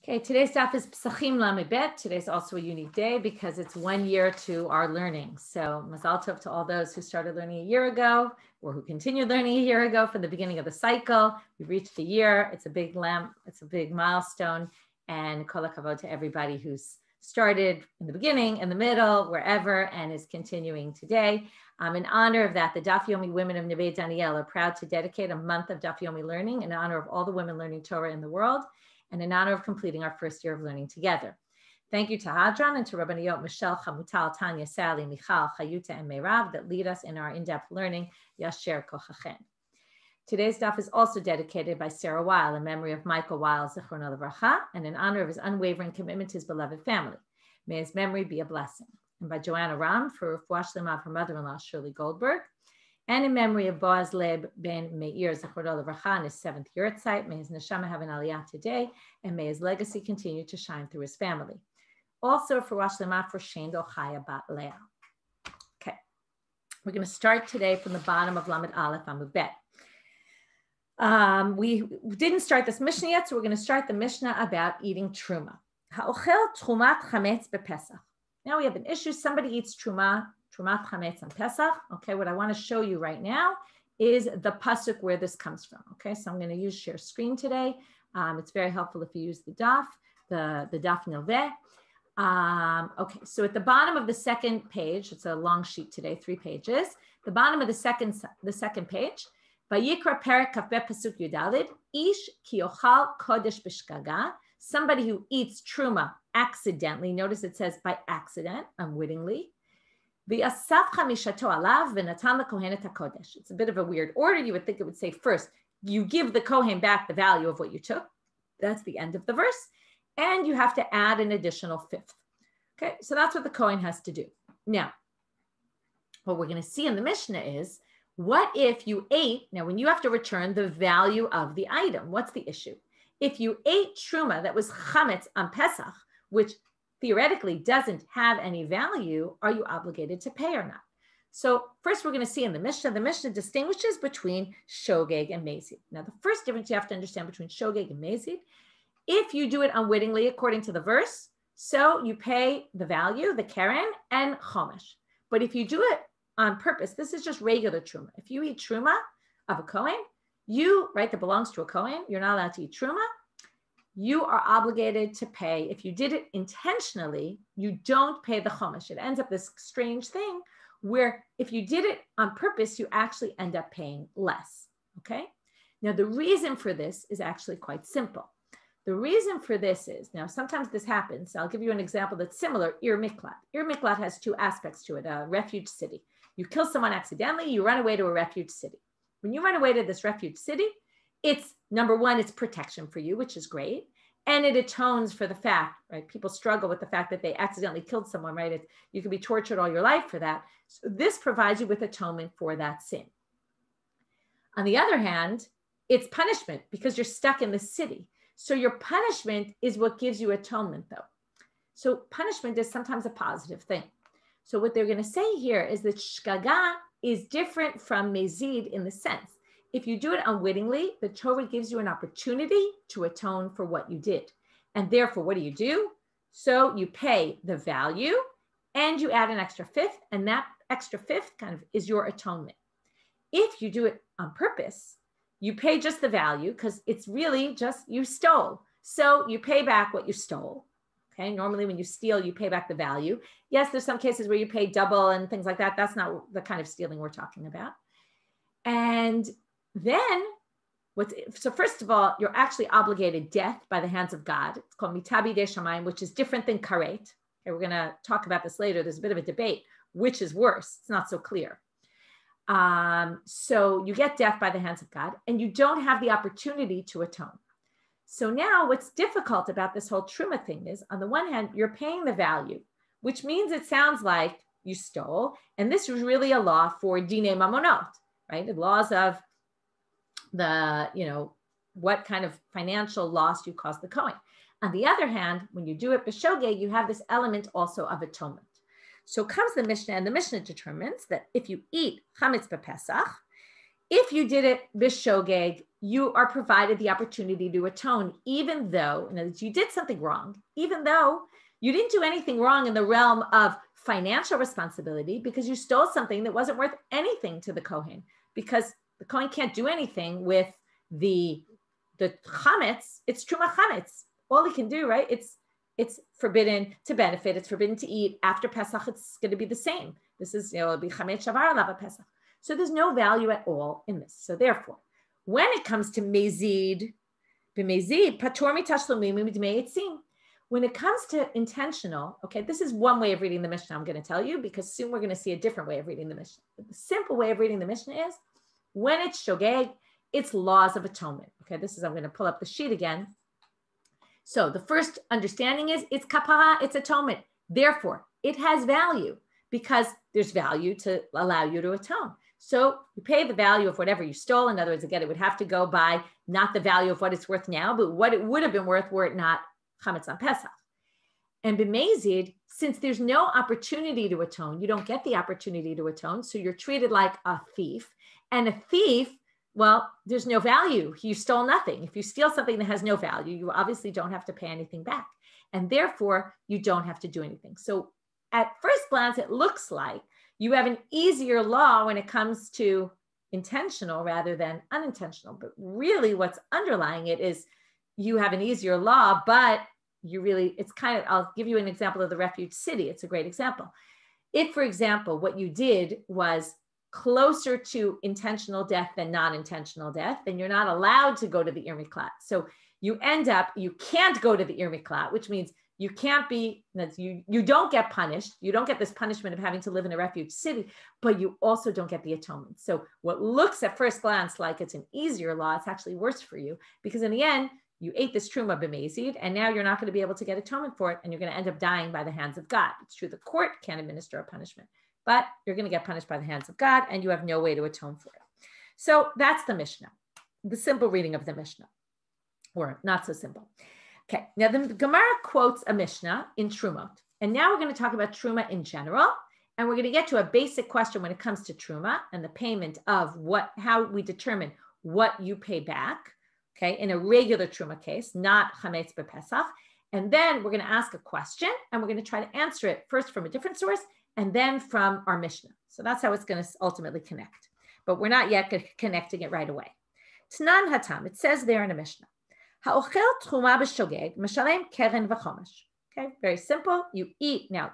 Okay, today's daf is Pesachim Lamibet. Today's also a unique day because it's 1 year to our learning. So Mazal Tov to all those who started learning a year ago or who continued learning a year ago from the beginning of the cycle. We've reached a year. It's a big it's a big milestone. And kol hakavod to everybody who's started in the beginning, in the middle, wherever, and is continuing today. In honor of that, the Daf Yomi women of Neve Daniel are proud to dedicate a month of Daf Yomi learning in honor of all the women learning Torah in the world, and in honor of completing our first year of learning together. Thank you to Hadran and to Rabbaniyot Michelle, Chamutal, Tanya, Sally, Michal, Chayuta, and Meirav that lead us in our in-depth learning, Yasher Kochachen. Today's daf is also dedicated by Sarah Weil in memory of Michael Weil, Zichrono Livracha, and in honor of his unwavering commitment to his beloved family. May his memory be a blessing. And by Joanna Ram for Refuah Shlema of her mother-in-law, Shirley Goldberg, and in memory of Boaz Leib ben Meir, Zichrono Livracha, on his 7th Yurtzeit. May his neshama have an aliyah today, and may his legacy continue to shine through his family. Also for Refuah Shlema for Shendo Chaya Bat Leah. Okay, we're going to start today from the bottom of Lamed Aleph Amud Bet. We didn't start this Mishnah yet, so we're going to start the Mishnah about eating truma. Ha'ochel trumat chametz bepesach. Now we have an issue. Somebody eats trumat chametz on Pesach. Okay, what I want to show you right now is the pasuk where this comes from. Okay, so I'm going to use share screen today. It's very helpful if you use the daf nilveh. Okay, so at the bottom of the second page, it's a long sheet today, 3 pages. The bottom of the second page. Vayikra perek kafbe pasuk yudalid ish ki ochal kodesh b'shgaga. Somebody who eats truma accidentally. Notice it says by accident, unwittingly. V'asaf chamishato alav v'natan lekohen et hakodesh. It's a bit of a weird order. You would think it would say first, you give the kohen back the value of what you took. That's the end of the verse. And you have to add an additional 5th. Okay, so that's what the kohen has to do. Now, what we're going to see in the Mishnah is, what if you ate, now when you have to return the value of the item, what's the issue? If you ate truma that was chametz on Pesach, which theoretically doesn't have any value, are you obligated to pay or not? So first we're going to see in the Mishnah distinguishes between shogeg and mezid. Now the first difference you have to understand between shogeg and mezid, if you do it unwittingly according to the verse, so you pay the value, the keren, and chomesh. But if you do it on purpose, this is just regular truma. If you eat truma of a kohen, that belongs to a kohen, you're not allowed to eat truma. You are obligated to pay. If you did it intentionally, you don't pay the chomesh. It ends up this strange thing where if you did it on purpose, you actually end up paying less, okay? Now, the reason for this is actually quite simple. The reason for this is, now sometimes this happens, I'll give you an example that's similar, Ir Miklat. Ir Miklat has 2 aspects to it, a refuge city. You kill someone accidentally, you run away to a refuge city. When you run away to this refuge city, it's, number one, it's protection for you, which is great. And it atones for the fact, right? People struggle with the fact that they accidentally killed someone, right? You can be tortured all your life for that. So this provides you with atonement for that sin. On the other hand, it's punishment because you're stuck in the city. So your punishment is what gives you atonement, though. So punishment is sometimes a positive thing. So what they're going to say here is that shgaga is different from mezid in the sense, if you do it unwittingly, the Torah gives you an opportunity to atone for what you did. And therefore, what do? So you pay the value and you add an extra 5th, and that extra 5th kind of is your atonement. If you do it on purpose, you pay just the value because it's really just you stole. So you pay back what you stole. Okay, normally when you steal, you pay back the value. Yes, there's some cases where you pay double and things like that. That's not the kind of stealing we're talking about. And then, so first of all, you're actually obligated death by the hands of God. It's called mitabi de shamayim, which is different than karet. Okay, we're going to talk about this later. There's a bit of a debate. Which is worse? It's not so clear. So you get death by the hands of God, and you don't have the opportunity to atone. So now what's difficult about this whole truma thing is, on the one hand, you're paying the value, which means it sounds like you stole. And this is really a law for dinei mamonot, right? The laws of the, what kind of financial loss you caused the kohen. On the other hand, when you do it b'shogeg, you have this element also of atonement. So comes the Mishnah, and the Mishnah determines that if you eat chametz b'Pesach, if you did it b'shogeg, you are provided the opportunity to atone, even though, in other words, you did something wrong, even though you didn't do anything wrong in the realm of financial responsibility, because you stole something that wasn't worth anything to the Kohen, because the Kohen can't do anything with the chametz. It's truma chametz. All he can do, right? It's forbidden to benefit. It's forbidden to eat. After Pesach, it's going to be the same. This is, it'll be chametz shavar alav Pesach. So there's no value at all in this. So therefore, when it comes to mezid, b'mezid, patur mitashlumim b'dmei etzim. When it comes to intentional, okay, this is one way of reading the Mishnah I'm going to tell you, because soon we're going to see a different way of reading the Mishnah. But the simple way of reading the Mishnah is, when it's shogeg, it's laws of atonement. Okay, this is, I'm going to pull up the sheet again. So the first understanding is it's kapara, it's atonement. Therefore, it has value because there's value to allow you to atone. So you pay the value of whatever you stole. In other words, again, it would have to go by not the value of what it's worth now, but what it would have been worth were it not chametz on Pesach. And b'mezid, since there's no opportunity to atone, you don't get the opportunity to atone, so you're treated like a thief. And a thief, well, there's no value. You stole nothing. If you steal something that has no value, you obviously don't have to pay anything back. And therefore, you don't have to do anything. So at first glance, it looks like you have an easier law when it comes to intentional rather than unintentional. But really what's underlying it is you have an easier law, but you really, it's kind of, I'll give you an example of the refuge city. It's a great example. If, for example, what you did was closer to intentional death than non-intentional death, then you're not allowed to go to the Ir Miklat. So you end up, you can't go to the Ir Miklat, which means you can't be, you don't get punished. You don't get this punishment of having to live in a refuge city, but you also don't get the atonement. So what looks at first glance like it's an easier law, it's actually worse for you, because in the end, you ate this truma b'mezid, and now you're not going to be able to get atonement for it, and you're going to end up dying by the hands of God. It's true, the court can't administer a punishment, but you're going to get punished by the hands of God, and you have no way to atone for it. So that's the Mishnah, the simple reading of the Mishnah, or not so simple. Okay, now the Gemara quotes a Mishnah in Trumot, and now we're going to talk about Truma in general, and we're going to get to a basic question when it comes to Truma and the payment of how we determine what you pay back. Okay, in a regular Truma case, not chametz b'Pesach. And then we're going to ask a question, and we're going to try to answer it first from a different source, and then from our Mishnah. So that's how it's going to ultimately connect. But we're not yet connecting it right away. T'nan hatam, it says there in a Mishnah, ha'ochel truma b'shogeg, meshalem keren v'chomesh. Okay, very simple. You eat. Now,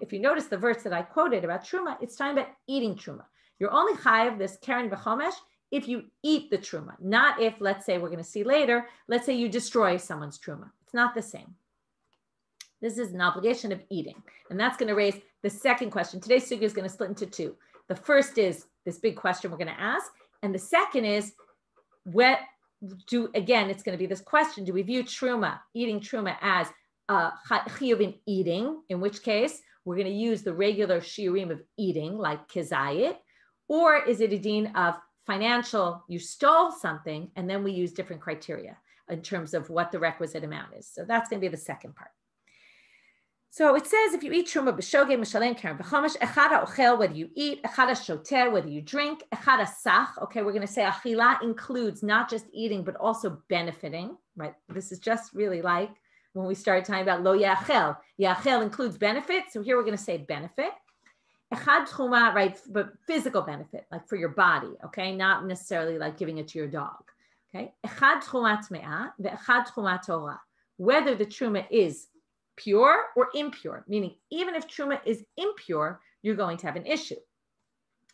if you notice the verse that I quoted about Truma, it's talking about eating Truma. You're only chayav this keren v'chomesh if you eat the truma, not if, let's say, we're going to see later, let's say you destroy someone's truma. It's not the same. This is an obligation of eating. And that's going to raise the second question. Today's sugya is going to split into two. The first is this big question we're going to ask. And the second is, again, it's going to be this question, do we view truma, eating truma, as chiyuv in eating, in which case we're going to use the regular shiurim of eating, like kizayit, or is it a din of financial, you stole something, and then we use different criteria in terms of what the requisite amount is. So that's going to be the second part. So it says, if you eat truma b'shogeg, mishalem keren v'chomesh, echad ha'ochel, whether you eat, echad ha'shoter, whether you drink, echad ha'sach, okay, we're going to say achila includes not just eating, but also benefiting, right? This is just really like when we started talking about lo ya'achel. Ya'achel includes benefit, so here we're going to say benefit. Echad truma, right, but physical benefit, like for your body, okay, not necessarily like giving it to your dog, okay. Echad truma tme'ah, ve'echad truma torah, whether the truma is pure or impure, meaning even if truma is impure, you're going to have an issue,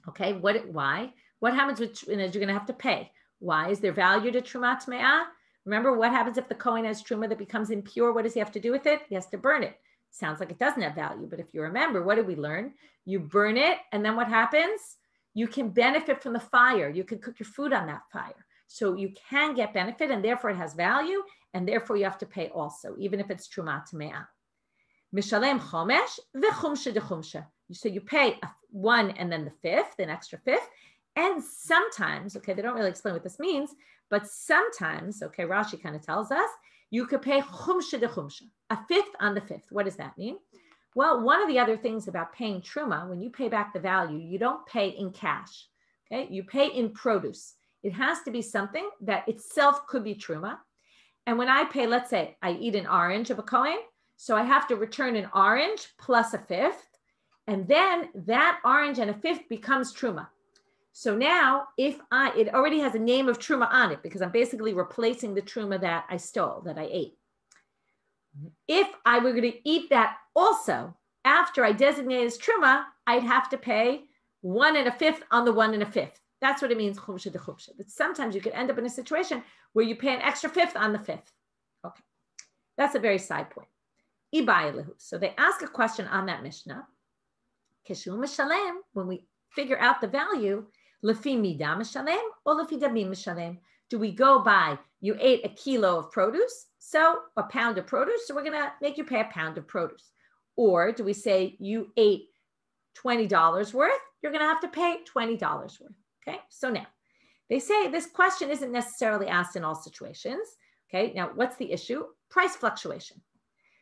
okay. Why? What happens with, you're going to have to pay. Why? Is there value to truma tme'ah? Remember, what happens if the Kohen has truma that becomes impure? What does he have to do with it? He has to burn it. Sounds like it doesn't have value, but if you remember, what did we learn? You burn it, and then what happens? You can benefit from the fire. You can cook your food on that fire. So you can get benefit, and therefore it has value, and therefore you have to pay also, even if it's truma tme'ah. Mishalem chomesh v'chumsha dechumsha. So you pay one and then the fifth, an extra fifth, and sometimes, okay, they don't really explain what this means, but sometimes, okay, Rashi kind of tells us, you could pay chumsha de chumsha, a fifth on the fifth. What does that mean? Well, one of the other things about paying truma, when you pay back the value, you don't pay in cash. Okay, you pay in produce. It has to be something that itself could be truma. And when I pay, let's say I eat an orange of a kohen, so I have to return an orange plus a fifth, and then that orange and a fifth becomes truma. So now it already has a name of truma on it because I'm basically replacing the truma that I stole, that I ate. If I were going to eat that also after I designate as truma, I'd have to pay 1 1/5 on the 1 1/5. That's what it means, chumsha de chumsha. That sometimes you could end up in a situation where you pay an extra fifth on the fifth. Okay, that's a very side point. So they ask a question on that Mishnah. Keshu mishalem, when we figure out the value, lefi midah mishalem or lefi damim mishalem. Do we go by, you ate a kilo of produce, so a pound of produce, so we're going to make you pay a pound of produce. Or do we say you ate $20 worth, you're going to have to pay $20 worth. Okay, so now they say this question isn't necessarily asked in all situations. Okay, now what's the issue? Price fluctuation.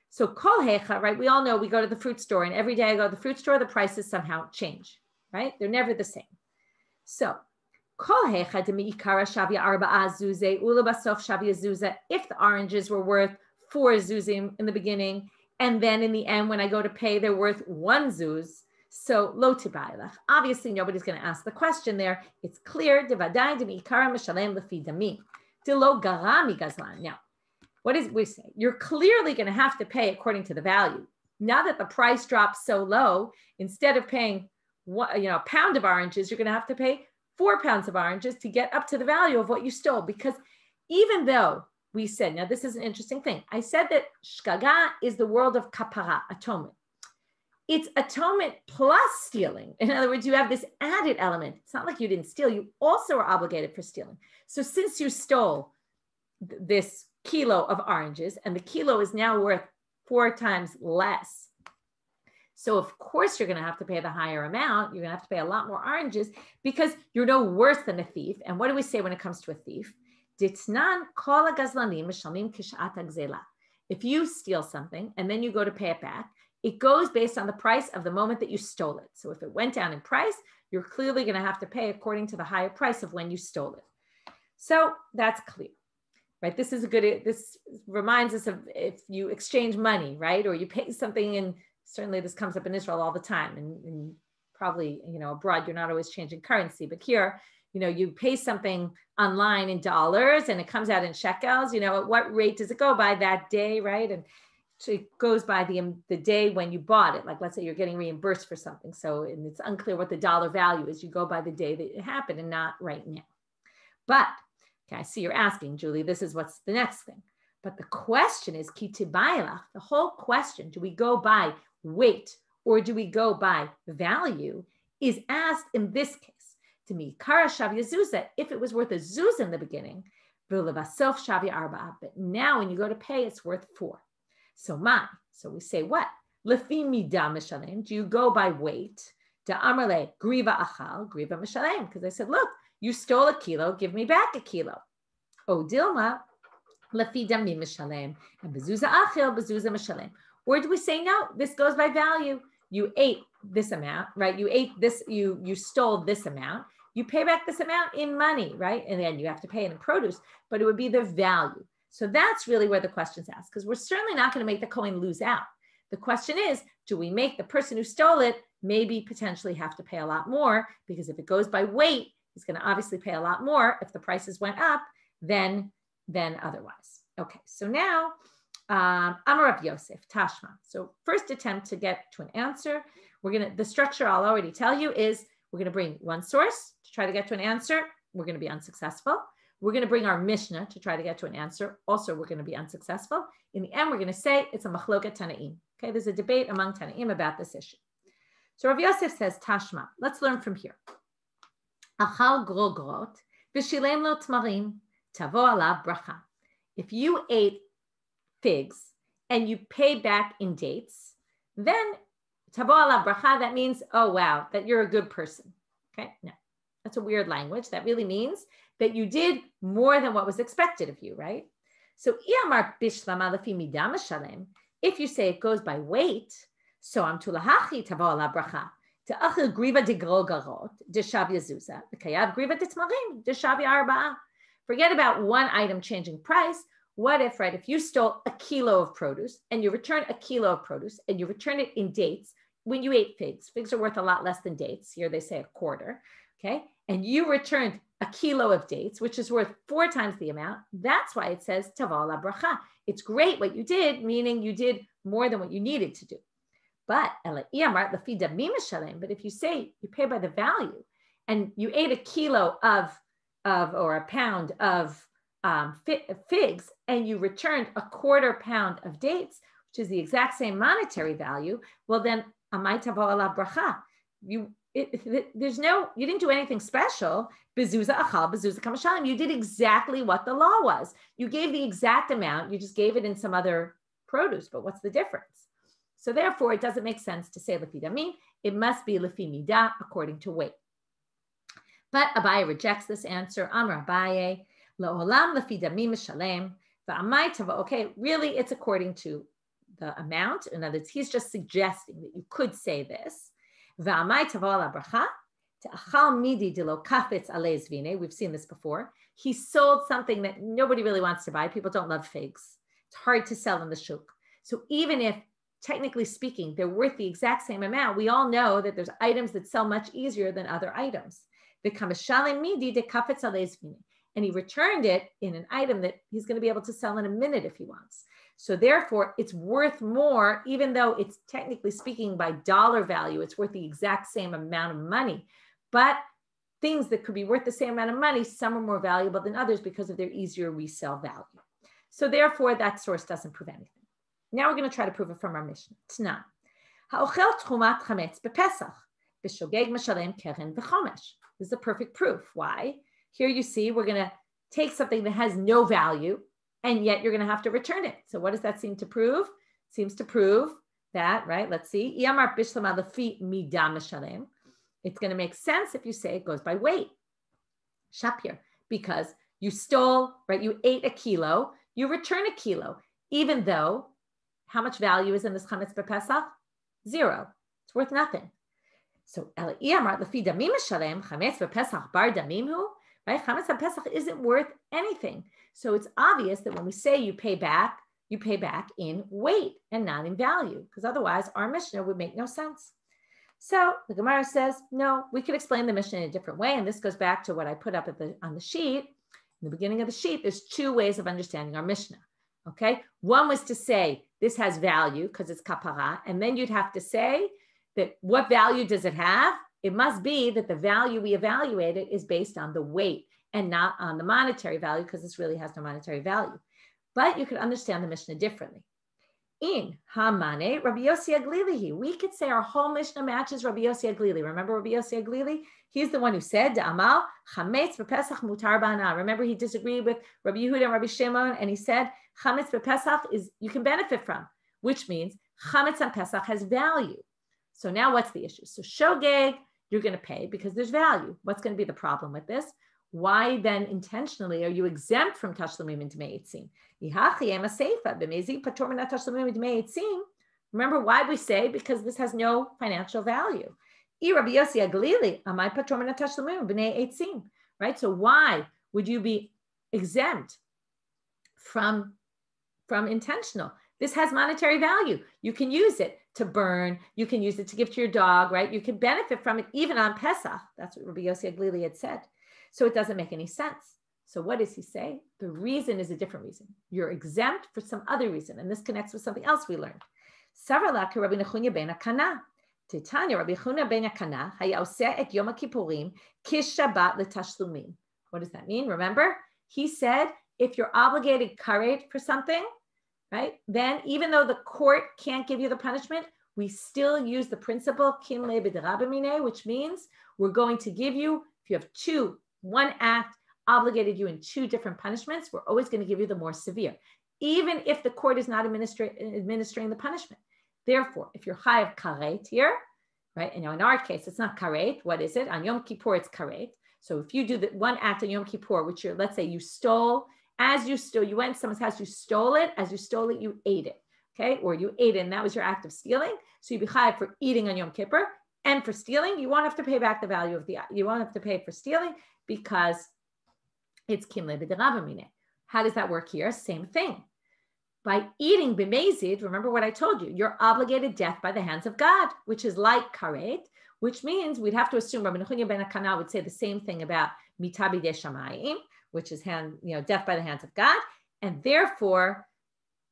So kol hecha, right? We all know we go to the fruit store, and every day I go to the fruit store, the prices somehow change, right? They're never the same. So kol hecha de miikara shavia arba'a zuze ula basof shavia zuze. If the oranges were worth 4 zuzim in the beginning, and then in the end, when I go to pay, they're worth 1 zuz. So lo tibaylach. Obviously, nobody's going to ask the question there. It's clear. Devadai de miikara mishalem lefi dami. De lo garami gazlan. Now, what is we say? You're clearly going to have to pay according to the value. Now that the price drops so low, instead of paying a pound of oranges, you're going to have to pay 4 pounds of oranges to get up to the value of what you stole. Because even though we said, now this is an interesting thing. I said that shkaga is the world of kapara, atonement. It's atonement plus stealing. In other words, you have this added element. It's not like you didn't steal. You also are obligated for stealing. So since you stole this kilo of oranges, and the kilo is now worth 4 times less. So of course you're going to have to pay the higher amount. You're going to have to pay a lot more oranges because you're no worse than a thief. And what do we say when it comes to a thief? If you steal something and then you go to pay it back, it goes based on the price of the moment that you stole it. So if it went down in price, you're clearly going to have to pay according to the higher price of when you stole it. So that's clear. Right, this reminds us of if you exchange money, right? Or you pay something, and certainly this comes up in Israel all the time, and probably, abroad, you're not always changing currency, but here, you pay something online in dollars and it comes out in shekels, at what rate does it go by that day, right? And so it goes by the day when you bought it. Like, let's say you're getting reimbursed for something. So, and it's unclear what the dollar value is. You go by the day that it happened and not right now. But okay, I see you're asking, Julie, this is what's the next thing. But the question is, ki tibaylach, the whole question, do we go by weight or do we go by value, is asked in this case. To me, kara shavia zuzah, if it was worth a zuz in the beginning, v'levasof shavia arba'a, but now when you go to pay, it's worth 4. So we say what? Lefi midah mishalem, do you go by weight? Da amrle, griva achal, griva mishalem, because I said, look, you stole a kilo, give me back a kilo. O Dilma, lefi damim mishalem, and bezuza achil, bezuza mishalem. Or do we say, no, this goes by value. You ate this amount, right? You ate this, you stole this amount. You pay back this amount in money, right? And then you have to pay it in produce, but it would be the value. So that's really where the question's asked, because we're certainly not going to make the Kohen lose out. The question is, do we make the person who stole it maybe potentially have to pay a lot more? Because if it goes by weight, he's going to obviously pay a lot more if the prices went up than otherwise. Okay, so now, Amar Rav Yosef, Tashma. So first attempt to get to an answer. The structure I'll already tell you is we're going to bring one source to try to get to an answer. We're going to be unsuccessful. We're going to bring our Mishnah to try to get to an answer. Also, we're going to be unsuccessful. In the end, we're going to say it's a machloket Tanaim. Okay, there's a debate among Tanaim about this issue. So Rav Yosef says, Tashma. Let's learn from here. Achal grogrot v'shilem lo tmarim tavo alav bracha. If you ate figs and you pay back in dates, then tavo alav bracha, that means, oh wow, that you're a good person. Okay, no, that's a weird language. That really means that you did more than what was expected of you, right? So if you say it goes by weight, so am tulahachi tavo alav bracha. Te'achil griva de grogarot, de shavya zuza, kayav griva de tmarim, de shavya arba'a. Forget about one item changing price. What if, right, if you stole a kilo of produce and you return a kilo of produce and you return it in dates, when you ate figs are worth a lot less than dates. Here they say a quarter, okay? And you returned a kilo of dates, which is worth 4 times the amount. That's why it says tava la bracha. It's great what you did, meaning you did more than what you needed to do. But if you say you pay by the value and you ate a kilo of or a pound of figs and you returned a quarter pound of dates, which is the exact same monetary value, well then amay tavo ala bracha. You didn't do anything special. Bezuza achal, bezuza kamashalim. You did exactly what the law was. You gave the exact amount. You just gave it in some other produce. But what's the difference? So therefore, it doesn't make sense to say lefi damim. It must be lefi midah, according to weight. But Abaye rejects this answer. Amar Abaye, la'olam lefi damim mishalem, va'amay tavo. Okay, really, it's according to the amount. In other words, he's just suggesting that you could say this. Va'amay tavo ala bracha, te'achal midi de lo kafetz alei zvine. We've seen this before. He sold something that nobody really wants to buy. People don't love figs. It's hard to sell in the shuk. So even if, technically speaking, they're worth the exact same amount, we all know that there's items that sell much easier than other items. And he returned it in an item that he's going to be able to sell in a minute if he wants. So therefore, it's worth more, even though it's technically speaking by dollar value, it's worth the exact same amount of money. But things that could be worth the same amount of money, some are more valuable than others because of their easier resale value. So therefore, that source doesn't prove anything. Now we're going to try to prove it from our Mishnah. Tnan. Ha'ochel tchumat chametz bepesach, b'shogeg meshalem keren v'chomesh. This is a perfect proof. Why? Here you see we're going to take something that has no value, and yet you're going to have to return it. So what does that seem to prove? It seems to prove that, right? Let's see. Iyamar bishlama lefi midah meshalem. It's going to make sense if you say it goes by weight. Shapir, because you stole, right? You ate a kilo, you return a kilo, even though how much value is in this chametz b'Pesach? 0. It's worth nothing. So Iyamar lefi damim meshalem chametz b'Pesach bar damim hu, right? Chametz b'Pesach isn't worth anything. So it's obvious that when we say you pay back in weight and not in value, because otherwise our Mishnah would make no sense. So the Gemara says, no, we could explain the Mishnah in a different way. And this goes back to what I put up on the sheet. In the beginning of the sheet, there's 2 ways of understanding our Mishnah. Okay. One was to say this has value because it's kapara. And then you'd have to say that what value does it have? It must be that the value we evaluated is based on the weight and not on the monetary value, because this really has no monetary value. But you could understand the Mishnah differently. In Hamane, Rabbi Yossi Aglili, we could say our whole Mishnah matches Rabbi Yossi Aglili. Remember Rabbi Yossi Aglili? He's the one who said, Amal, Chametz b'Pesach mutar ba'ana. Remember, he disagreed with Rabbi Yehuda and Rabbi Shimon, and he said, Chametz b'Pesach is you can benefit from, which means Chametz on Pesach has value. So now what's the issue? So shogeg, you're going to pay because there's value. What's going to be the problem with this? Why then intentionally are you exempt from tashlumim and dmei etzim? Remember why we say because this has no financial value. Right? So why would you be exempt from intentional? This has monetary value. You can use it to burn. You can use it to give to your dog, right? You can benefit from it even on Pesach. That's what Rabbi Yossi Aglili had said. So it doesn't make any sense. So what does he say? The reason is a different reason. You're exempt for some other reason. And this connects with something else we learned. What does that mean? Remember, he said, if you're obligated karet for something, right, then even though the court can't give you the punishment, we still use the principle, kinle b'derabamine, which means we're going to give you, if you have one act obligated you in 2 different punishments, we're always going to give you the more severe, even if the court is not administering the punishment. Therefore, if you're chayav karet here, right, and in our case, it's not karet. What is it? On Yom Kippur, it's karet. So if you do the one act on Yom Kippur, which you're, let's say you stole, you went to someone's house, you stole it, as you stole it, you ate it, okay? Or you ate it, and that was your act of stealing. So you'd be chayav for eating on Yom Kippur. And for stealing, you won't have to pay back the value of you won't have to pay for stealing because it's kimle b'derabamine. How does that work here? Same thing. By eating b'mezid, remember what I told you, you're obligated death by the hands of God, which is like karet, which means we'd have to assume Rabbi Nechunya ben Akana would say the same thing about mita b'dei shamayim, which is death by the hands of God. And therefore,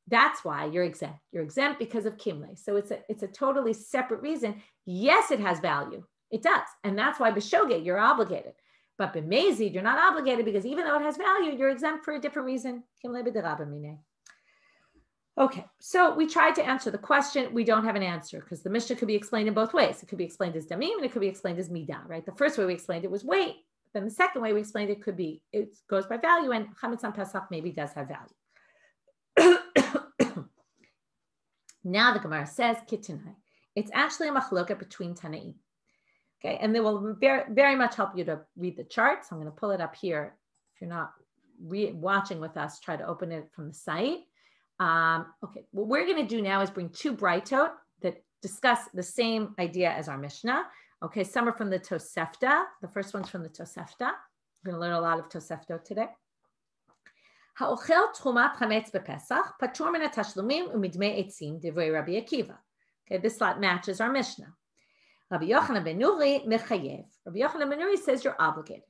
that's why you're exempt. You're exempt because of kimle. So it's a totally separate reason. Yes, it has value. It does. And that's why b'shogeg, you're obligated. But b'mezid, you're not obligated because even though it has value, you're exempt for a different reason. Kimle b'derabamine. Okay, so we tried to answer the question. We don't have an answer because the Mishnah could be explained in both ways. It could be explained as damim and it could be explained as midah, right? The first way we explained it was weight. Then the second way we explained it goes by value, and chametz on Pesach maybe does have value. Now the Gemara says, Kitanai. It's actually a machloka between Tanaim. Okay, and they will very much help you to read the chart. So I'm going to pull it up here. If you're not watching with us, try to open it from the site. Okay, what we're going to do now is bring two braitot that discuss the same idea as our Mishnah. Okay, some are from the Tosefta. The first one's from the Tosefta. We're going to learn a lot of Tosefta today. Ha'ochel tchumat chametz bepesach patur min hatashlumim umidmei etzim divrei Rabbi Akiva. Okay, this slot matches our Mishnah. Rabbi Yochanan ben Nuri mechayev. Rabbi Yochanan ben Nuri says you're obligated.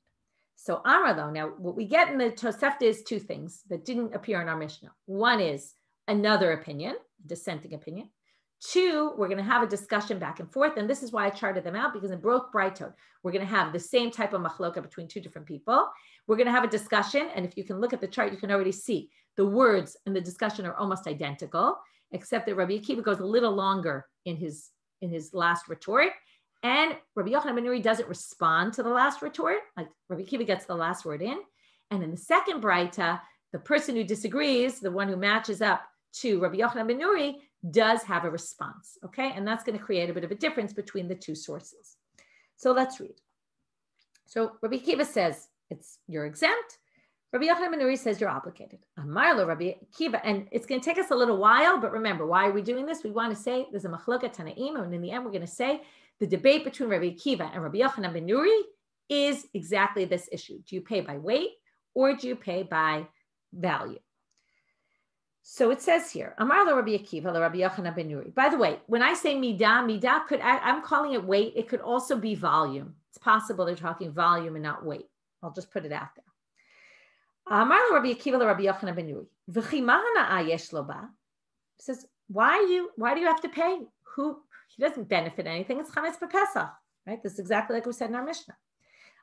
So Amar though, now what we get in the Tosefta is two things that didn't appear in our Mishnah. One is another opinion, dissenting opinion. Two, we're going to have a discussion back and forth. And this is why I charted them out, because in both braitot, we're going to have the same type of machloka between two different people. We're going to have a discussion. And if you can look at the chart, you can already see the words in the discussion are almost identical, except that Rabbi Akiva goes a little longer in his last retort. And Rabbi Yochanan ben Nuri doesn't respond to the last retort. Like Rabbi Akiva gets the last word in. And in the second braita, the person who disagrees, the one who matches up to Rabbi Yochanan ben Nuri, does have a response, okay? And that's going to create a bit of a difference between the two sources. So let's read. So Rabbi Akiva says you're exempt. Rabbi Yochanan ben Nuri says you're obligated. Amar lo Rabbi Akiva, and it's going to take us a little while, but remember, why are we doing this? We want to say there's a machloka tanaim, and in the end, we're going to say the debate between Rabbi Akiva and Rabbi Yochanan ben Nuri is exactly this issue. Do you pay by weight or do you pay by value? So it says here, Amar lo Rabbi Akiva lo Rabbi Yochanan ben Nuri. By the way, when I say midah I'm calling it weight. It could also be volume. It's possible they're talking volume and not weight. I'll just put it out there. Amar lo Rabbi Akiva lo Rabbi Yochanan ben Nuri. V'chi ma hana'a yesh lo ba. Says, why do you have to pay? He doesn't benefit anything. It's chametz b'Pesach, right? This is exactly like we said in our Mishnah.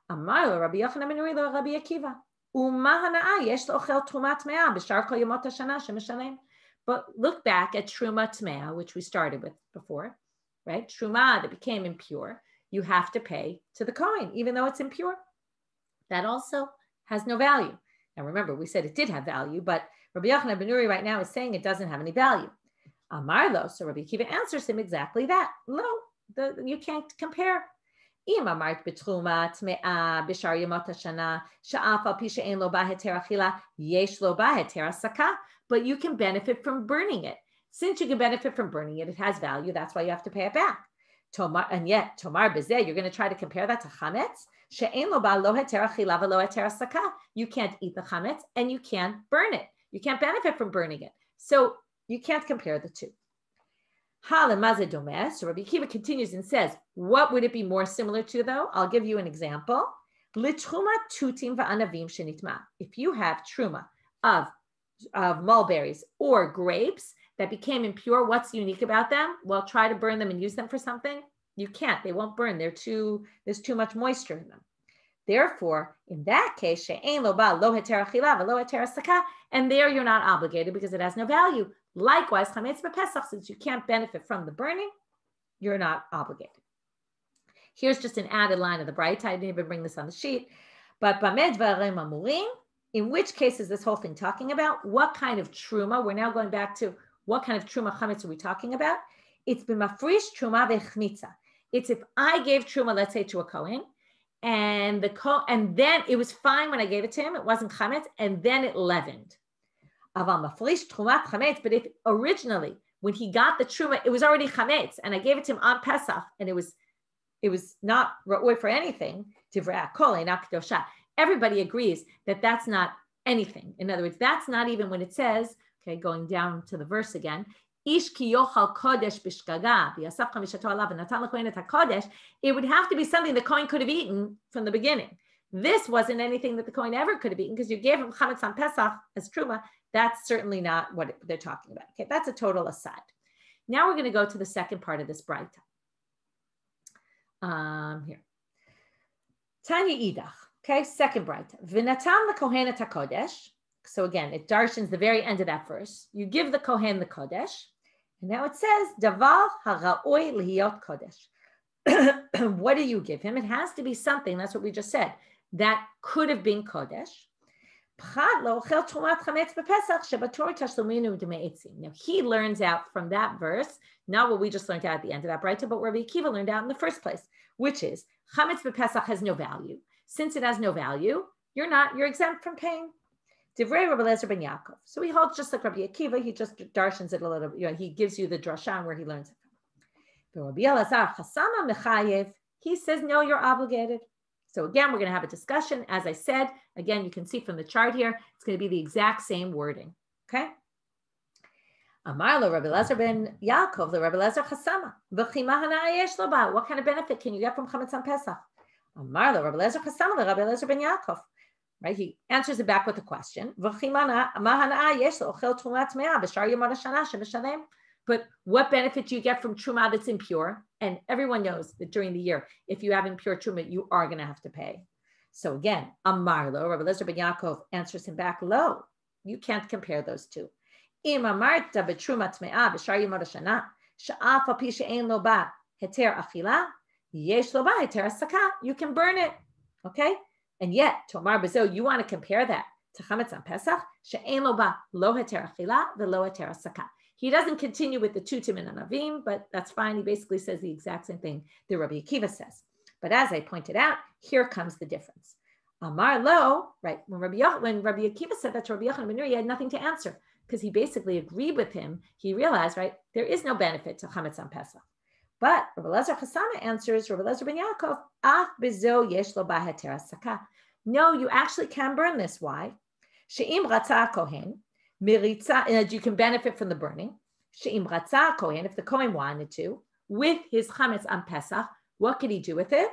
Amar lo Rabbi Yochanan ben Nuri lo Rabbi Akiva. But look back at Truma Tmea, which we started with before, right? Truma that became impure, you have to pay to the Kohen, even though it's impure. That also has no value. Now remember, we said it did have value, but Rabbi Yochanan ben Nuri right now is saying it doesn't have any value. Amarlo, so Rabbi Akiva answers him exactly that. No, you can't compare. But you can benefit from burning it. Since you can benefit from burning it, it has value. That's why you have to pay it back. And yet, Tomar Bezeh, you're going to try to compare that to chametz. You can't eat the chametz and you can't burn it. You can't benefit from burning it. So you can't compare the two. So Rabbi Akiva continues and says, what would it be more similar to though? I'll give you an example. If you have truma of mulberries or grapes that became impure, what's unique about them? Well, try to burn them and use them for something. You can't, they won't burn. There's too much moisture in them. Therefore, in that case, and there you're not obligated because it has no value. Likewise, chametz b'Pesach, since you can't benefit from the burning, you're not obligated. Here's just an added line of the Braita. I didn't even bring this on the sheet. But in which case is this whole thing talking about? What kind of truma? We're now going back to what kind of truma chametz are we talking about? It's b'mafrish truma v'chmitza. It's if I gave truma, let's say to a Kohen, and then it was fine when I gave it to him. It wasn't chametz, and then it leavened. But if originally, when he got the truma, it was already chametz, and I gave it to him on Pesach, and it was it was not ra'oi for anything, divrei hakol eina kedosha. Everybody agrees that that's not anything. In other words, that's not even when it says, okay, going down to the verse again, Ish ki yochal kodesh bishgaga, v'yasaf chamishato alav v'natan lekohen et hakodesh. It would have to be something the kohen could have eaten from the beginning. This wasn't anything that the kohen ever could have eaten because you gave him chametz on Pesach as truma. That's certainly not what they're talking about. Okay, that's a total aside. Now we're going to go to the second part of this braita. Here, Tanya idach. Okay, second braita. V'natan lekohen et hakodesh. So again, it darshans the very end of that verse. You give the kohen the kodesh, and now it says davar hara'oi lihiyot kodesh. What do you give him? It has to be something. That's what we just said. That could have been kodesh. Now he learns out from that verse, not what we just learned out at the end of that braita, but where Rabbi Akiva learned out in the first place, which is chametz b'Pesach has no value. Since it has no value, you're exempt from paying. Divrei Rabbi Eliezer ben Yaakov. So he holds just like Rabbi Akiva. He just darshans it a little. He gives you the drashan where he learns it from. But Rabbi Elazar chasama mechayev. He says no, you're obligated. So again, we're going to have a discussion. As I said, again, you can see from the chart here, it's going to be the exact same wording. Okay. Amar lo Rabbi Elazar ben Yaakov, the Rabbi Elazar chasama. V'chima hana yesh lo ba. What kind of benefit can you get from chametz on Pesach? Amar lo Rabbi Elazar chasama, the Rabbi Elazar ben Yaakov. Right? He answers it back with a question. But what benefit do you get from truma that's impure? And everyone knows that during the year, if you have impure truma, you are going to have to pay. So again, Amar lo, Rabbi Eliezer ben Yaakov answers him back, lo, you can't compare those two. Im amarta betruma tme'a b'shar yemot hashana, sha'af al pi she'ein lo ba heter achila, yesh lo ba heter asaka. You can burn it, okay? And yet, Tomar Bazo, you want to compare that to chametz on Pesach? She'ein lo ba lo heter achila v'lo heter asaka. He doesn't continue with the two timin and avim, but that's fine. He basically says the exact same thing that Rabbi Akiva says. But as I pointed out, here comes the difference. Amar lo, right? When Rabbi Akiva said that to Rabbi Yochanan ben Nuri, he had nothing to answer because he basically agreed with him. He realized, right, there is no benefit to chametz on Pesach. But Rabbi Elazar Chasama answers, Rabbi Elazar ben Yaakov, Ach bezo yesh lo ba heter asaka. No, you actually can burn this. Why? She'im ratza kohen, miritza, and you can benefit from the burning. She'im ratza kohen, if the kohen wanted to, with his chametz on Pesach, what could he do with it?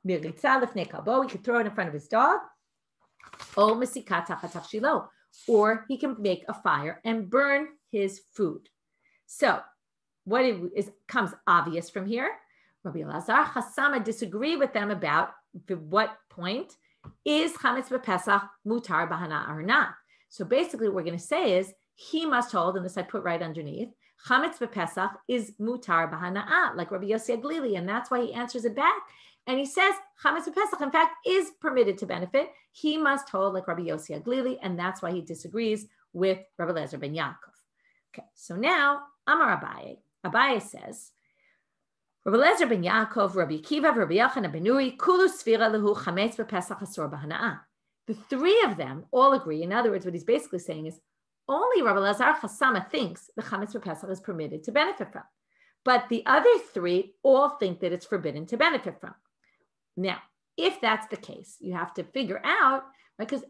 Miritza lefnei kalbo, he could throw it in front of his dog. O mesikat tachat tachshilo, or he can make a fire and burn his food. So, what comes obvious from here? Rabbi Elazar Chasama disagree with them about what point is chametz b'Pesach mutar b'hana or not. So basically, what we're going to say is he must hold, and this I put right underneath, chametz b'Pesach is mutar b'hana, like Rabbi Yossi Aglili, and that's why he answers it back. And he says chametz b'Pesach, in fact, is permitted to benefit. He must hold like Rabbi Yossi Aglili, and that's why he disagrees with Rabbi Eliezer ben Yaakov. Okay, so now Amar Abaye. Abaye says, Rabbi Eliezer ben Yaakov, Rabbi Akiva, Rabbi Yochanan ben Nuri, kulu sfira lehu chametz b'Pesach asur b'hana'ah. The three of them all agree. In other words, what he's basically saying is only Rabbi Elazar Chasama thinks the chametz b'Pesach is permitted to benefit from, but the other three all think that it's forbidden to benefit from. Now, if that's the case, you have to figure out, because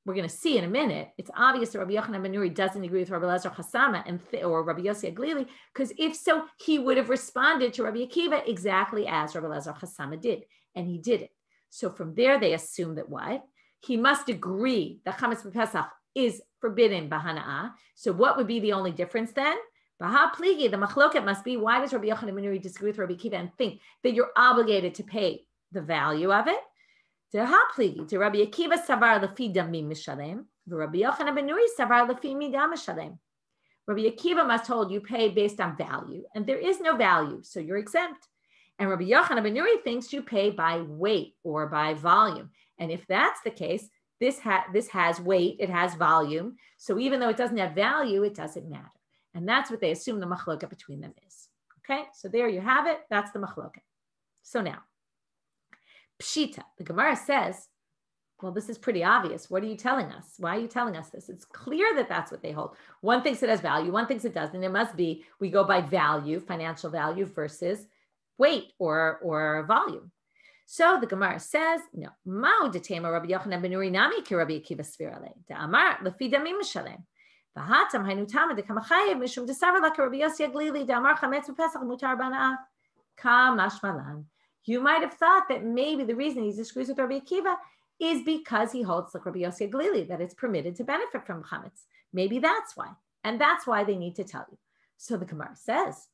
we're going to see in a minute, it's obvious that Rabbi Yochanan ben Nuri doesn't agree with Rabbi Elazar Chasama or Rabbi Yossi Aglili, because if so, he would have responded to Rabbi Akiva exactly as Rabbi Elazar Chasama did, and he did it. So from there, they assume that what? He must agree that chametz b'Pesach is forbidden b'hana'ah. So what would be the only difference then? B'ha pligi, the machloket must be, why does Rabbi Yochanan ben Nuri disagree with Rabbi Akiva and think that you're obligated to pay the value of it? Rabbi Akiva savar lefi damim mishalem, Rabbi Yochanan ben Nuri savar lefi midah mishalem. Rabbi Akiva must hold you pay based on value, and there is no value, so you're exempt. And Rabbi Yochanan ben Nuri thinks you pay by weight or by volume. And if that's the case, this has weight, it has volume. So even though it doesn't have value, it doesn't matter. And that's what they assume the machloket between them is. Okay, so there you have it. That's the machloket. So now, Pshita, the Gemara says, well, this is pretty obvious. What are you telling us? Why are you telling us this? It's clear that that's what they hold. One thinks it has value, one thinks it doesn't. It must be, we go by value, financial value versus weight or volume. So the Gemara says, no, Mao detema Rabbi Yochanan ben Nuri nami ki Rabbi Akiva svira le. Amar lefi damim mishalem. V'hatam haynu tama dekama chayev mishum desavar la ki Rabbi Yossi Aglili de'amar chametz b'Pesach mutar bana'a ka mashmalan. You might have thought that maybe the reason he disagrees with Rabbi Akiva is because he holds like Rabbi Yossi Aglili, that it's permitted to benefit from chametz. Maybe that's why. And that's why they need to tell you. So the Gemara says,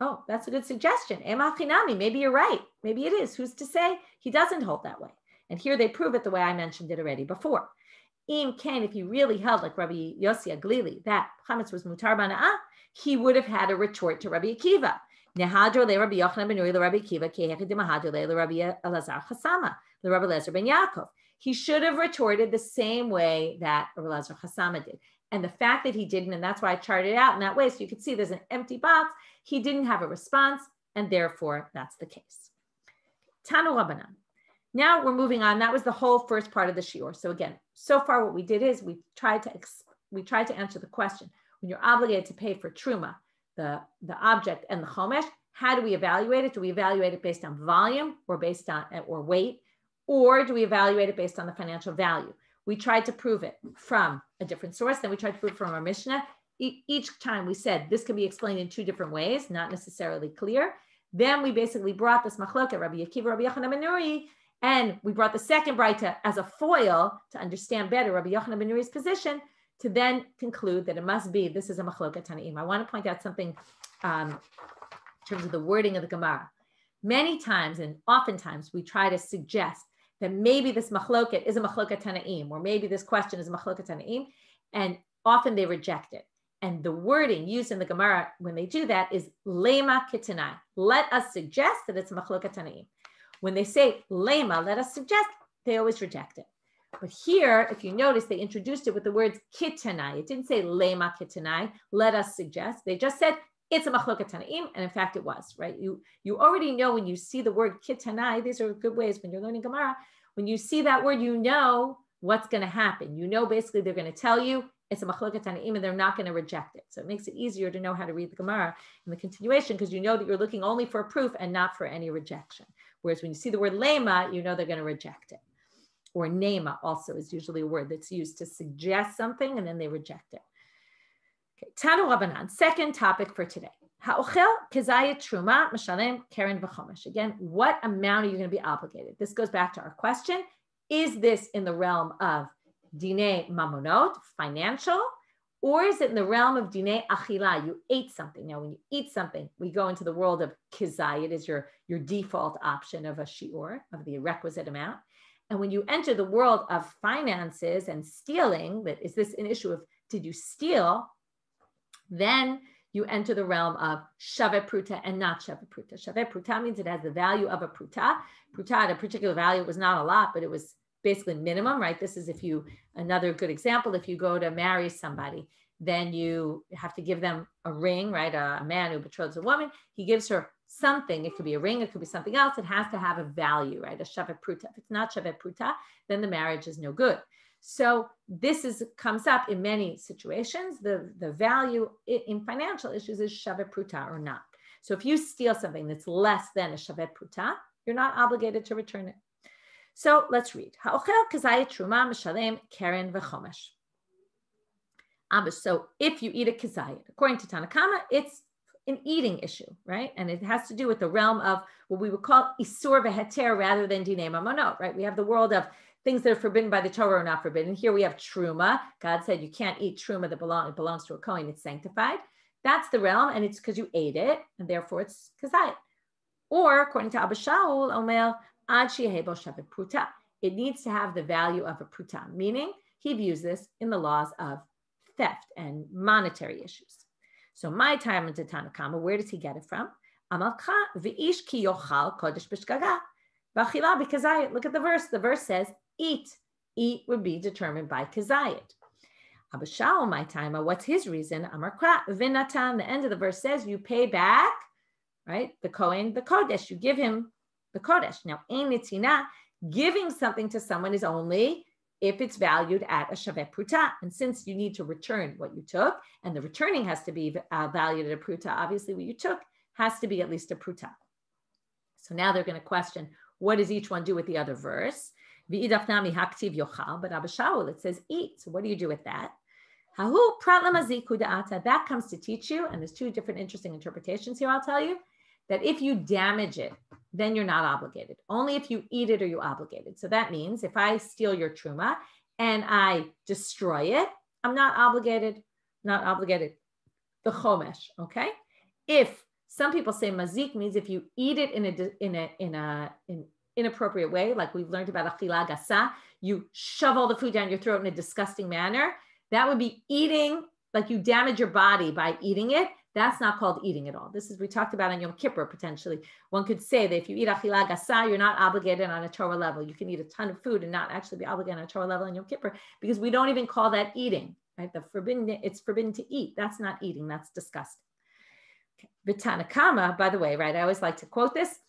oh, that's a good suggestion. Maybe you're right. Maybe it is. Who's to say? He doesn't hold that way. And here they prove it the way I mentioned it already before. Im Kain, if he really held like Rabbi Yossi Aglili, that chametz was mutar bana'ah, he would have had a retort to Rabbi Akiva. Nehadro le Rabbi Yochanan ben Nuri le Rabbi Akiva, ki hechid demahadro le Rabbi Elazar Chasama, le Rabbi Elazar ben Yaakov. He should have retorted the same way that Rabbi Elazar Chasama did. And the fact that he didn't, and that's why I charted it out in that way, so you can see there's an empty box, he didn't have a response, and therefore that's the case. Tanu Rabbanan. Now we're moving on. That was the whole first part of the shiur. So again, so far what we did is we tried to answer the question. When you're obligated to pay for truma, the object and the chomesh, how do we evaluate it? Do we evaluate it based on volume or based on or weight, or do we evaluate it based on the financial value? We tried to prove it from a different source. Then we tried to prove it from our Mishnah. Each time we said this can be explained in two different ways, not necessarily clear. Then we basically brought this machloket, Rabbi Akiva, Rabbi Yochanan ben Nuri, and we brought the second braita as a foil to understand better Rabbi Yochanan ben Nuri's position, to then conclude that it must be, this is a machloket Tanaim. I want to point out something in terms of the wording of the Gemara. Many times and oftentimes we try to suggest that maybe this machloket is a machloket Tanaim, or maybe this question is a machloket Tanaim, and often they reject it. And the wording used in the Gemara when they do that is lema kitanai. Let us suggest that it's a machloket Tanaim. When they say lema, let us suggest, they always reject it. But here, if you notice, they introduced it with the words kitanai. It didn't say lema kitanai, let us suggest. They just said it's a machloket Tanaim, and in fact it was, right? You already know when you see the word kitanai, these are good ways when you're learning Gemara, when you see that word, you know what's going to happen. You know basically they're going to tell you it's a machloket Tanaim and they're not going to reject it. So it makes it easier to know how to read the Gemara in the continuation because you know that you're looking only for a proof and not for any rejection. Whereas when you see the word lema, you know they're going to reject it. Or nema also is usually a word that's used to suggest something and then they reject it. Okay, Tanu Rabbanan, second topic for today. Ha'ochel kezayit truma mishalem keren v'chomesh. Again, what amount are you going to be obligated? This goes back to our question. Is this in the realm of dinei mamonot, financial, or is it in the realm of dinei achila? You ate something. Now, when you eat something, we go into the world of kezayit is your default option of a shiur, of the requisite amount. And when you enter the world of finances and stealing, that is this an issue of did you steal? Then you enter the realm of shavet pruta and not shavet pruta. Shavet pruta means it has the value of a pruta. Pruta at a particular value was not a lot, but it was basically minimum, right? This is another good example, if you go to marry somebody, then you have to give them a ring, right? A man who betroths a woman, he gives her something. It could be a ring, it could be something else. It has to have a value, right? A shavet pruta. If it's not shavet pruta, then the marriage is no good. So this comes up in many situations. The value in financial issues is shavet pruta or not. So if you steal something that's less than a shavet pruta, you're not obligated to return it. So let's read. Ha'ochel kezayit truma mishalem keren v'chomesh. So if you eat a kezayit, according to Tanakama, it's an eating issue, right? And it has to do with the realm of what we would call isur v'heter rather than dinei mamonot, right? We have the world of things that are forbidden by the Torah or not forbidden. Here we have truma. God said you can't eat truma that belongs to a kohen. It's sanctified. That's the realm, and it's because you ate it, and therefore it's kezayit. Or according to Abba Shaul, Omer ad sheyeh bo shavet pruta. It needs to have the value of a pruta, meaning he views this in the laws of theft and monetary issues. So my time into Tanakama, where does he get it from? Amalcha v'ish ki yochal kodesh b'shgaga v'achila b'kezayit. Look at the verse. The verse says eat. Eat would be determined by kezayit. Abba Shaul, my time, what's his reason? Amarkra v'natan. The end of the verse says you pay back, right? The kohen, the kodesh. You give him the kodesh. Now, ein nitzina, giving something to someone is only if it's valued at a shavet pruta. And since you need to return what you took, and the returning has to be valued at a pruta, obviously what you took has to be at least a pruta. So now they're going to question, what does each one do with the other verse? But Abba Shaul, it says eat. So what do you do with that? That comes to teach you, and there's two different interesting interpretations here, I'll tell you, that if you damage it, then you're not obligated. Only if you eat it are you obligated. So that means if I steal your truma and I destroy it, I'm not obligated, the chomesh, okay? If some people say mazik means if you eat it in an inappropriate way, like we've learned about achila gasa, you shove all the food down your throat in a disgusting manner, that would be eating, like you damage your body by eating it. That's not called eating at all. This is, we talked about on Yom Kippur, potentially. One could say that if you eat achila gasa, you're not obligated on a Torah level. You can eat a ton of food and not actually be obligated on a Torah level on Yom Kippur, because we don't even call that eating, right? It's forbidden to eat. That's not eating, that's disgusting. Okay. Tanakama, by the way, right? I always like to quote this.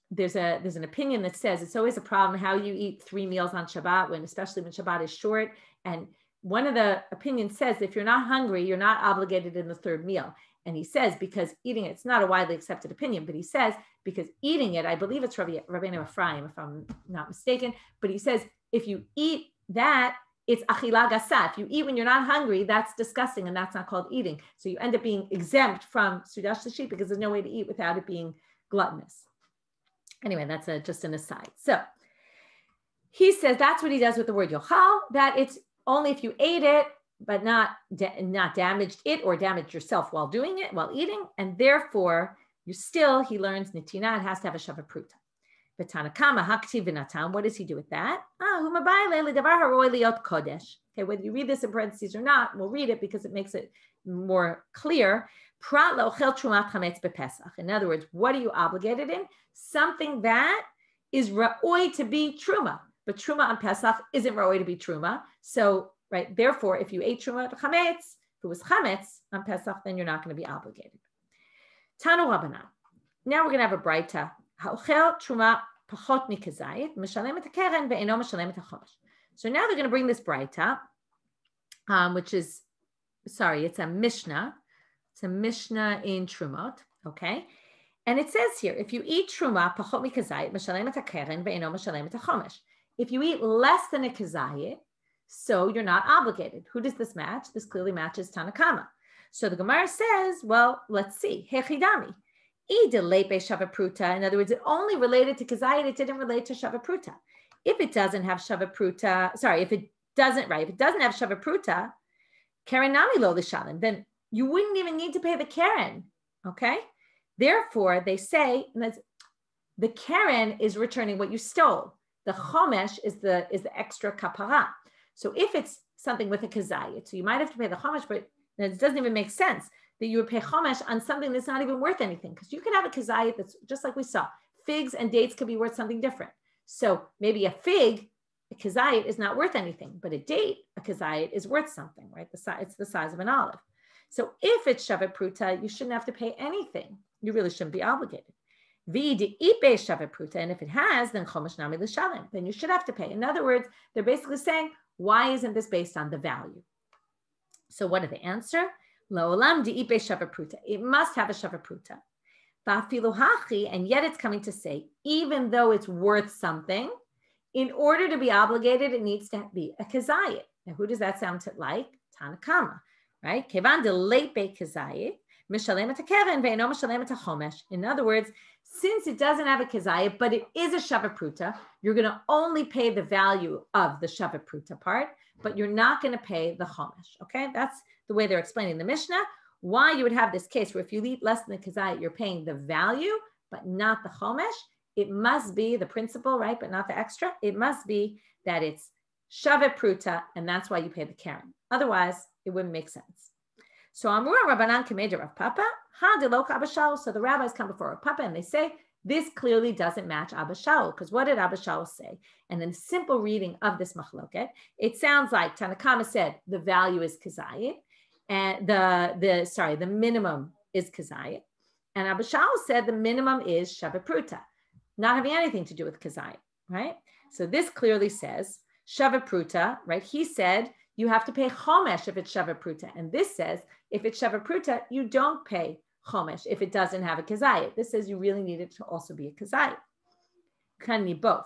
There's an opinion that says it's always a problem how you eat 3 meals on Shabbat, especially when Shabbat is short. And one of the opinions says if you're not hungry, you're not obligated in the 3rd meal. And he says, because eating it's not a widely accepted opinion, but he says, because eating it, I believe it's Rabbeinu Ephraim, if I'm not mistaken, but he says, if you eat that, it's achila gasa. If you eat when you're not hungry, that's disgusting, and that's not called eating. So you end up being exempt from Sudash Lashit because there's no way to eat without it being gluttonous. Anyway, that's just an aside. So he says that's what he does with the word yochal, that it's only if you ate it, but not damaged it or damaged yourself while doing it, while eating, and therefore he learns nitina, it has to have a shava pruta. But Tanakama haktiv v'natan, what does he do with that? Okay, whether you read this in parentheses or not, we'll read it because it makes it more clear. In other words, what are you obligated in? Something that is ra'oi to be truma, but truma on Pesach isn't ra'oi to be truma. So, right, therefore, if you ate truma chametz, if it was chametz on Pesach, then you're not going to be obligated. Tanu Rabbanan. Now we're going to have a braita. Ha'ochel truma pachot mikazayit mishalem et hakeren ve'eno mishalem et hachomesh. So now they're going to bring this braita, which is, it's a Mishnah. It's a Mishnah in Trumot, okay? And it says here, if you eat truma pachot mikazayit mishalem et hakeren ve'eno mishalem et hachomesh. If you eat less than a kazayit, so you're not obligated. Who does this match? This clearly matches Tanakama. So the Gemara says, well, let's see. Hechidami. In other words, it only related to kazayit. It didn't relate to shava pruta. If it doesn't have shava pruta, if it doesn't have shava pruta, keren nami lo l'shalem, then you wouldn't even need to pay the keren. Okay. Therefore, they say the keren is returning what you stole. The chomesh is the extra kapara. So if it's something with a kazayit, so you might have to pay the chomesh, but it doesn't even make sense that you would pay chomesh on something that's not even worth anything, because you could have a kazayit that's just like we saw. Figs and dates could be worth something different. So maybe a fig, a kazayit, is not worth anything, but a date, a kazayit, is worth something, right? It's the size of an olive. So if it's shava pruta, you shouldn't have to pay anything. You really shouldn't be obligated. And if it has, then chomesh nami l'shalem, then you should have to pay. In other words, they're basically saying, why isn't this based on the value? So what are the answer? La'olam di'ipe shava pruta. It must have a shava pruta. Va'afilu hachi, and yet it's coming to say, even though it's worth something, in order to be obligated, it needs to be a kazayit. Now, who does that sound like? Tanakama, right? Kevan deleipe kazayit, mishalem et hakeren ve'eno mishalem et hachomesh. In other words, since it doesn't have a kazayit, but it is a shava pruta, you're going to only pay the value of the shava pruta part, but you're not going to pay the chomesh. Okay, that's the way they're explaining the Mishnah. Why you would have this case where if you eat less than the kazayit, you're paying the value, but not the chomesh. It must be the principle, right? But not the extra. It must be that it's shava pruta, and that's why you pay the keren. Otherwise, it wouldn't make sense. So Amru Rabbanan Kamei Rav Papa, Ha Deloka Abba Shaul. So the rabbis come before Rav Papa and they say, this clearly doesn't match Abba Shaul, because what did Abba Shaul say? And in a simple reading of this machloket, it sounds like Tanakama said the value is kazayit, and the minimum is kazayit, and Abba Shaul said the minimum is shava pruta, not having anything to do with kazayit, right? So this clearly says shava pruta, right? He said you have to pay chomesh if it's shava pruta, and this says if it's shava pruta, you don't pay chomesh if it doesn't have a kazayit. This says you really need it to also be a kazayit. can need both.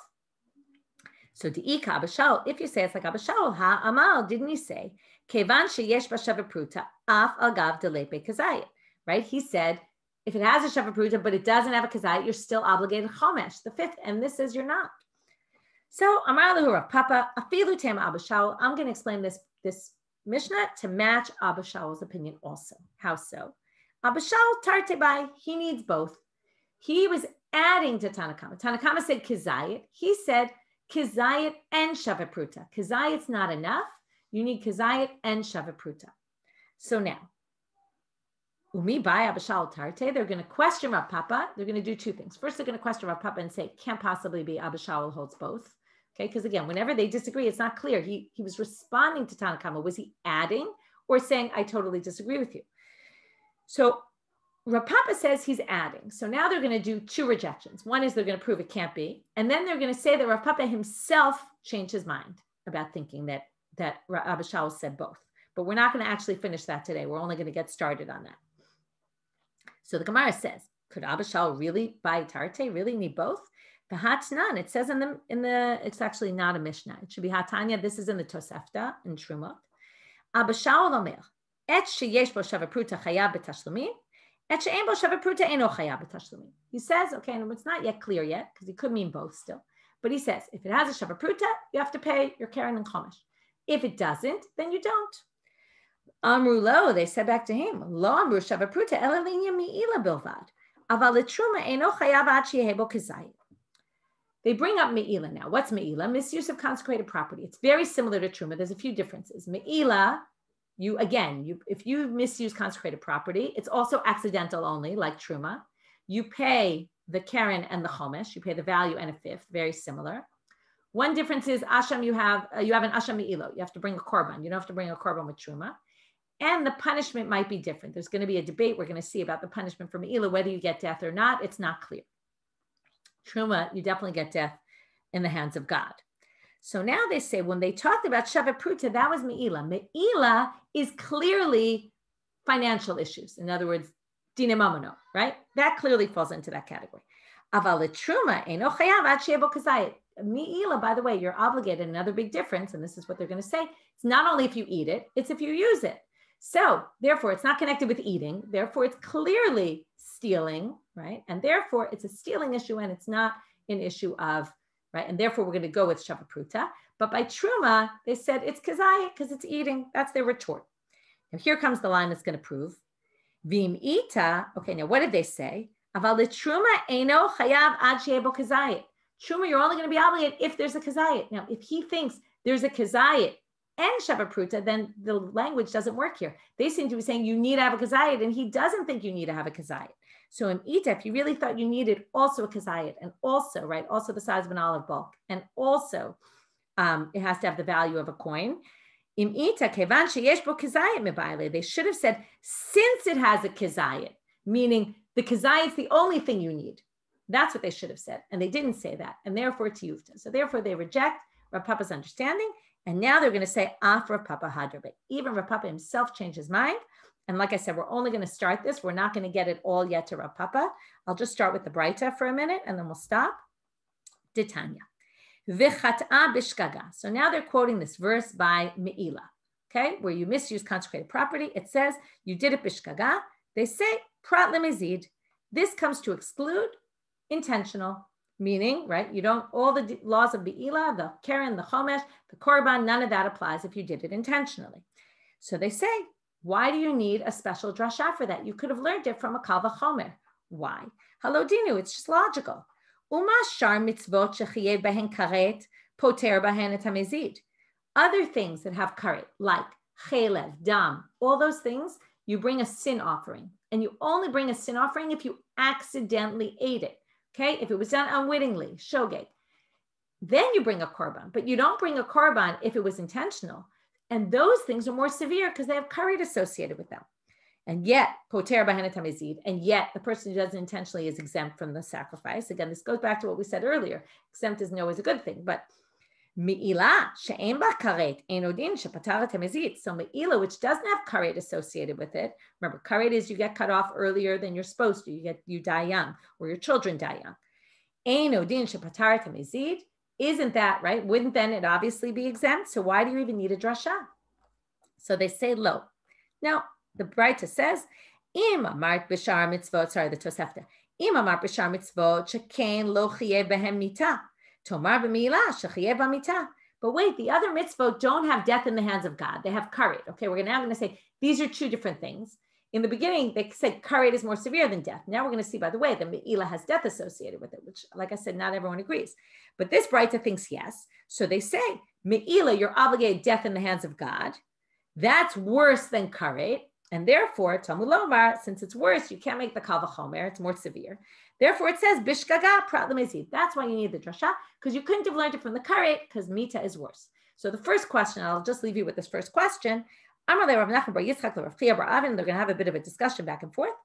So De'ika Abba Shaul, if you say it's like Abba Shaul, Ha'amal, didn't he say, Kevan sheyesh b'shava pruta, af agav delepe kazayit, right? He said, if it has a shava pruta, but it doesn't have a kazayit, you're still obligated chomesh, the fifth, and this says you're not. So Amar lahu Rav Papa, afilu tema Abba Shaul, I'm going to explain this Mishnah to match Abba Shaul's opinion also. How so? Abba Shaul tarte bai, he needs both. He was adding to Tanakama. Tanakama said kazayit. He said kazayit and shava pruta. Kazayit's not enough. You need kazayit and shava pruta. So now, umi bai Abba Shaul tarte. They're going to question Rav Papa. They're going to do two things. First, they're going to question Rav Papa and say, can't possibly be Abba Shaul holds both. Okay, because again, whenever they disagree, it's not clear. He was responding to Tanakama. Was he adding or saying, I totally disagree with you? So Rav Papa says he's adding. So now they're going to do two rejections. One is they're going to prove it can't be. And then they're going to say that Rav Papa himself changed his mind about thinking that Abba Shaul said both. But we're not going to actually finish that today. We're only going to get started on that. So the Gemara says, could Abba Shaul really buy Tarte, really need both? The Hatnan, it says in the, it's actually not a Mishnah. It should be Hatanya. This is in the Tosefta in Trumot. Abba Shaul omer, et sheyesh bo shava pruta chayav b'tashlumin, et she'en bo shava pruta eno chayav b'tashlumin. He says, okay, and it's not yet clear yet, because he could mean both still. But he says, if it has a shava pruta, you have to pay your Karen and Chomesh. If it doesn't, then you don't. Amru lo, they said back to him, lo amru shava pruta ela linya mi'ila bilvad, aval letruma eno chayav ad sheyehe bo kazayit. They bring up Me'ila now. What's Me'ila? Misuse of consecrated property. It's very similar to Truma. There's a few differences. Me'ila, if you misuse consecrated property, it's also accidental only, like Truma. You pay the Karen and the Chomesh. You pay the value and a fifth, very similar. One difference is Asham, you have an Asham Me'ilo. You have to bring a Korban. You don't have to bring a Korban with Truma. And the punishment might be different. There's going to be a debate we're going to see about the punishment for Me'ila, whether you get death or not. It's not clear. Truma, you definitely get death in the hands of God. So now they say when they talked about Shava Pruta, that was Me'ila. Me'ila is clearly financial issues. In other words, Dine Mamono, right? That clearly falls into that category. Aval Truma, Eino Chayav Ad Shebo Kazayit. Me'ila, by the way, you're obligated. Another big difference, and this is what they're going to say, it's not only if you eat it, it's if you use it. So therefore, it's not connected with eating. Therefore, it's clearly stealing, right? And therefore, it's a stealing issue and it's not an issue of, right? And therefore, we're going to go with Shava Pruta. But by Truma, they said it's kazayit because it's eating. That's their retort. Now, here comes the line that's going to prove. Vim ita, okay, now what did they say? Aval Truma eno chayav ad sheyebo kazayit. Truma, you're only going to be obligated if there's a kazayit. Now, if he thinks there's a kazayit and Shava Pruta, then the language doesn't work here. They seem to be saying you need to have a kazayit, and he doesn't think you need to have a kazayit. So in Ita, if you really thought you needed also a kazayit, and also, right, also the size of an olive bulk, and also it has to have the value of a coin. In Ita, kevan sheyesh bo kazayit mebaile, they should have said, since it has a kazayit, meaning the kazayit's the only thing you need. That's what they should have said. And they didn't say that. And therefore it's yufta. So therefore they reject Rav Papa's understanding. And now they're going to say, af Rav Papa hadrabe. Even Rav Papa himself changed his mind. And like I said, we're only going to start this. We're not going to get it all yet to Rav Papa. I'll just start with the Braita for a minute and then we'll stop. Ditanya. V'chat'a bishkaga. So now they're quoting this verse by Me'ila, okay, where you misuse consecrated property. It says, you did it bishkaga. They say, prat lemizid. This comes to exclude intentional, meaning, right, you don't, all the laws of Be'ila, the Karen, the Chomesh, the Korban, none of that applies if you did it intentionally. So they say, why do you need a special drasha for that? You could have learned it from a Kal V'chomer. Why? Halodinu, it's just logical. Uma shar mitzvot shechiyev behen karet, poter behen et hamezid. Other things that have karet, like chelev, dam, all those things, you bring a sin offering. And you only bring a sin offering if you accidentally ate it. Okay, if it was done unwittingly, shogeg, then you bring a korban, but you don't bring a korban if it was intentional. And those things are more severe because they have karet associated with them. And yet, poter b'hen hamezid, and yet the person who does it intentionally is exempt from the sacrifice. Again, this goes back to what we said earlier. Exempt isn't always a good thing, but me'ila she'en ba karet enodin shepatar hamezid. So me'ila, which doesn't have karet associated with it. Remember, karet is you get cut off earlier than you're supposed to. You die young, or your children die young. Eino din shepatarta mezid. Isn't that right? Wouldn't then it obviously be exempt? So why do you even need a drasha? So they say lo. Now, the Braita says, Im amart b'shar mitzvot, sorry, the Tosefta. Im amart b'shar mitzvot shekain lo chiyev behem mita. Tomar b'milah shechiyev b'mita. But wait, the other mitzvot don't have death in the hands of God. They have karet. Okay, we're now going to say these are two different things. In the beginning, they said karet is more severe than death. Now we're going to see, by the way, that me'ilah has death associated with it, which, like I said, not everyone agrees. But this Braita thinks yes. So they say, me'ilah, you're obligated death in the hands of God. That's worse than karet. And therefore, Talmud Lomar, since it's worse, you can't make the kal v'chomer, it's more severe. Therefore, it says, bishgaga prat lemezid. That's why you need the drasha, because you couldn't have learned it from the karet, because mita is worse. So the first question, I'll just leave you with this first question. They're going to have a bit of a discussion back and forth.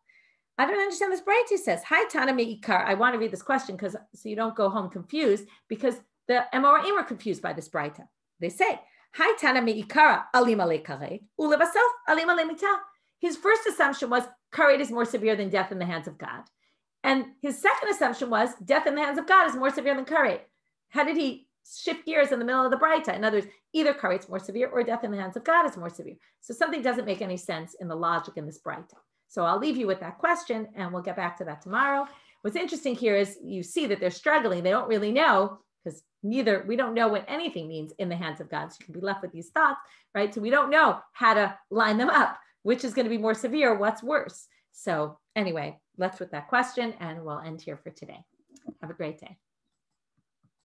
I don't understand this Braita says, Hi Tana me'ikar. I want to read this question because so you don't go home confused, because the Amoraim are confused by this Braita. They say, Hi Tana me'ikara alima le karet, ulevasaf alima le mita. His first assumption was karet is more severe than death in the hands of God. And his second assumption was death in the hands of God is more severe than karet. How did he shift gears in the middle of the Braita? In other words, either karet's more severe or death in the hands of God is more severe. So something doesn't make any sense in the logic in this Braita. So I'll leave you with that question and we'll get back to that tomorrow. What's interesting here is you see that they're struggling. They don't really know, because we don't know what anything means in the hands of God. So you can be left with these thoughts, right? So we don't know how to line them up, which is going to be more severe, what's worse. So anyway, let's with that question and we'll end here for today. Have a great day.